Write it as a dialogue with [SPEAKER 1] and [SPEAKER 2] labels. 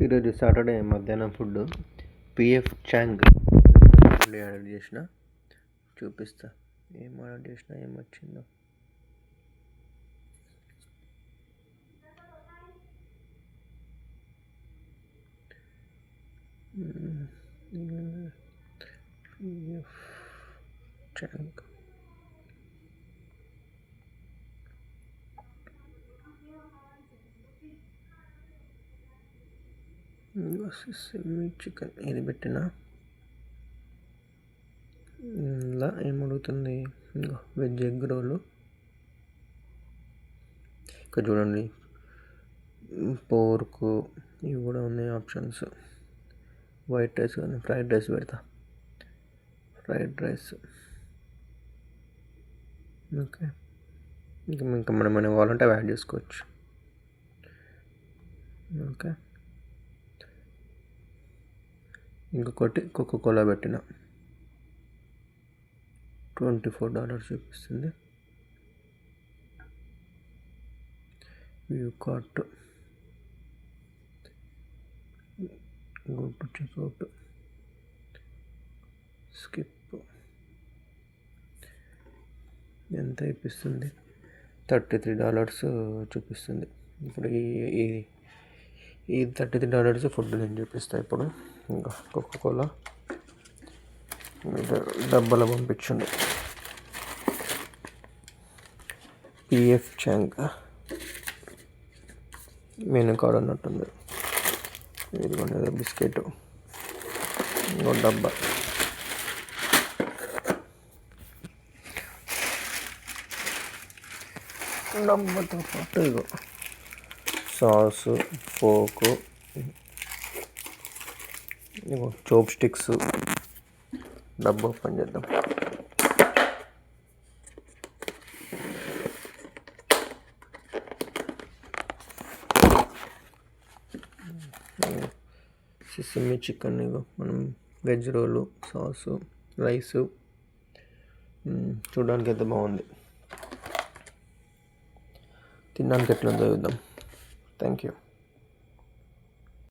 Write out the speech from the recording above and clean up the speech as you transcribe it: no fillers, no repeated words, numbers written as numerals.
[SPEAKER 1] ఈరోజు సాటర్డే మధ్యాహ్నం food PF చాంగ్ order చేసిన చూపిస్తా. ఏం ఆర్డర్ చేసినా ఏమొచ్చిందో. పిఎఫ్ చాంగ్ సెమీ చికెన్ ఇది పెట్టిన ఇలా ఏమడుగుతుంది. వెజ్ ఎగ్ రోలు ఇక్కడ చూడండి. పోర్క్ ఇవి కూడా ఉన్నాయి ఆప్షన్స్. వైట్ రైస్ కానీ ఫ్రైడ్ రైస్ పెడతా. Fried rice okay. ఇంకా మనం ఏమైనా కావాలంటే అవి యాడ్ చేసుకోవచ్చు. ఓకే. ఇంకొకటి కోకోకోలా పెట్టిన $24 చూపిస్తుంది. View cart go to checkout skip ఎంత ఇప్పిస్తుంది. $33 చూపిస్తుంది. ఇప్పుడు ఈ $33 ఫుడ్ నేను చూపిస్తాను ఇప్పుడు. ఇంకా కోకోకోలా డబ్బాలో పంపించండి. పిఎఫ్ చాంగ్ మెనూ కార్డ్ అన్నట్టుంది. ఇదిగోండి బిస్కెట్ ఇంకో డబ్బా. డబ్బాతో పాటు ఇగో సాసు, ఫోకు, ఇగో చోప్ స్టిక్స్. డబ్బా ఓపెన్ చేద్దాం. సెమీ చికెన్ ఇగో మనం వెజ్ రోలు, సాసు, రైసు. చూడడానికి అయితే బాగుంది. తినడానికి ఎట్లా ఉందో చూద్దాం. Thank you.